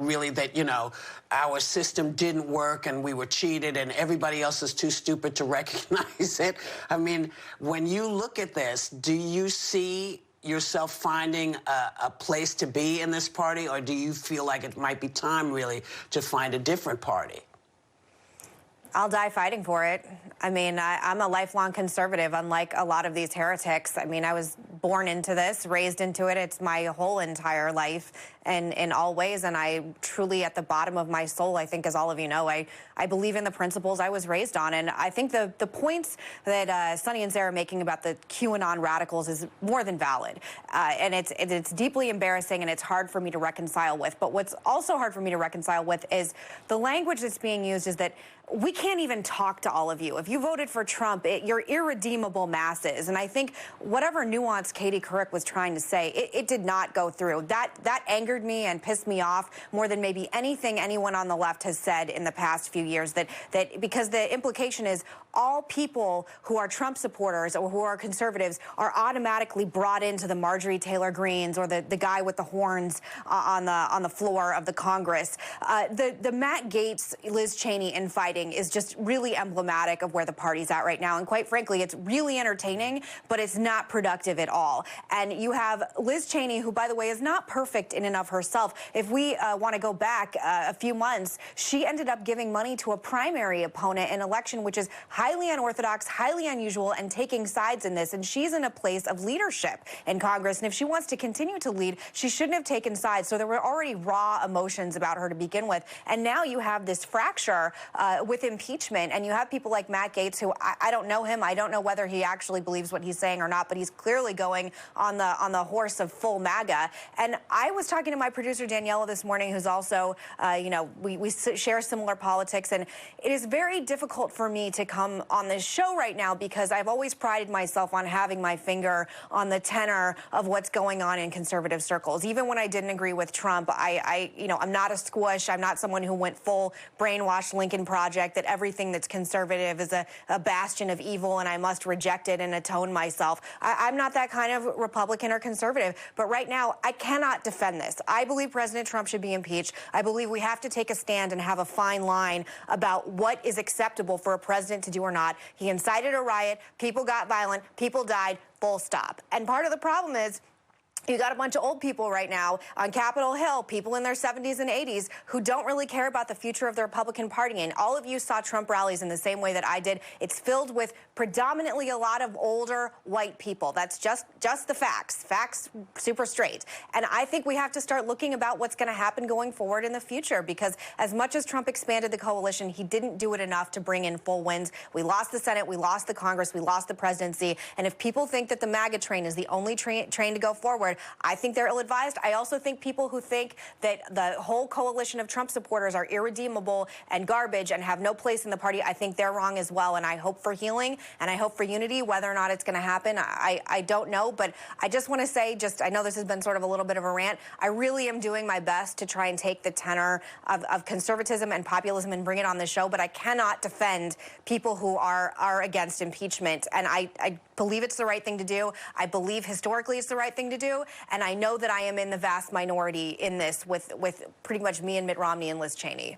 really that, you know, our system didn't work and we were cheated and everybody else is too stupid to recognize it. I mean, when you look at this, do you see yourself finding a place to be in this party, or do you feel like it might be time really to find a different party? I'll die fighting for it. I mean, I'm a lifelong conservative, unlike a lot of these heretics. I mean, I was born into this, raised into it. It's my whole entire life and in all ways. And I truly, at the bottom of my soul, I think, as all of you know, I believe in the principles I was raised on. And I think the points that Sonny and Sarah are making about the QAnon radicals is more than valid. And it's deeply embarrassing and it's hard for me to reconcile with. But what's also hard for me to reconcile with is the language that's being used is that we can't even talk to all of you. If you voted for Trump, you're irredeemable masses. And I think whatever nuance Katie Couric was trying to say, it did not go through. That angered me and pissed me off more than maybe anything anyone on the left has said in the past few years. That because the implication is all people who are Trump supporters or who are conservatives are automatically brought into the Marjorie Taylor Greenes or the guy with the horns on the floor of the Congress. The Matt Gaetz, Liz Cheney infighting is just really emblematic of where the party's at right now. And quite frankly, it's really entertaining, but it's not productive at all. And you have Liz Cheney, who, by the way, is not perfect in and of herself. If we want to go back a few months, she ended up giving money to a primary opponent in an election, which is highly unorthodox, highly unusual, and taking sides in this. And she's in a place of leadership in Congress. And if she wants to continue to lead, she shouldn't have taken sides. So there were already raw emotions about her to begin with. And now you have this fracture with impeachment, and you have people like Matt Gaetz, who I don't know him. I don't know whether he actually believes what he's saying or not, but he's clearly going on the horse of full MAGA. And I was talking to my producer Daniela this morning, who's also, you know, we share similar politics, and it is very difficult for me to come on this show right now because I've always prided myself on having my finger on the tenor of what's going on in conservative circles. Even when I didn't agree with Trump, you know, I'm not a squish. I'm not someone who went full brainwash Lincoln Project, that everything that's conservative is a bastion of evil and I must reject it and atone myself. I'm not that kind of Republican or conservative. But right now, I cannot defend this. I believe President Trump should be impeached. I believe we have to take a stand and have a fine line about what is acceptable for a president to do or not. He incited a riot. People got violent. People died. Full stop. And part of the problem is, you got a bunch of old people right now on Capitol Hill, people in their 70s and 80s who don't really care about the future of the Republican Party. And all of you saw Trump rallies in the same way that I did. It's filled with predominantly a lot of older white people. That's just the facts. Facts, super straight. And I think we have to start looking about what's going to happen going forward in the future, because as much as Trump expanded the coalition, he didn't do it enough to bring in full wins. We lost the Senate, we lost the Congress, we lost the presidency. And if people think that the MAGA train is the only train to go forward, I think they're ill-advised. I also think people who think that the whole coalition of Trump supporters are irredeemable and garbage and have no place in the party, I think they're wrong as well. And I hope for healing and I hope for unity. Whether or not it's going to happen, I don't know. But I just want to say, I know this has been sort of a little bit of a rant. I really am doing my best to try and take the tenor of conservatism and populism and bring it on the show. But I cannot defend people who are against impeachment. And I believe it's the right thing to do. I believe historically it's the right thing to do. And I know that I am in the vast minority in this with pretty much me and Mitt Romney and Liz Cheney.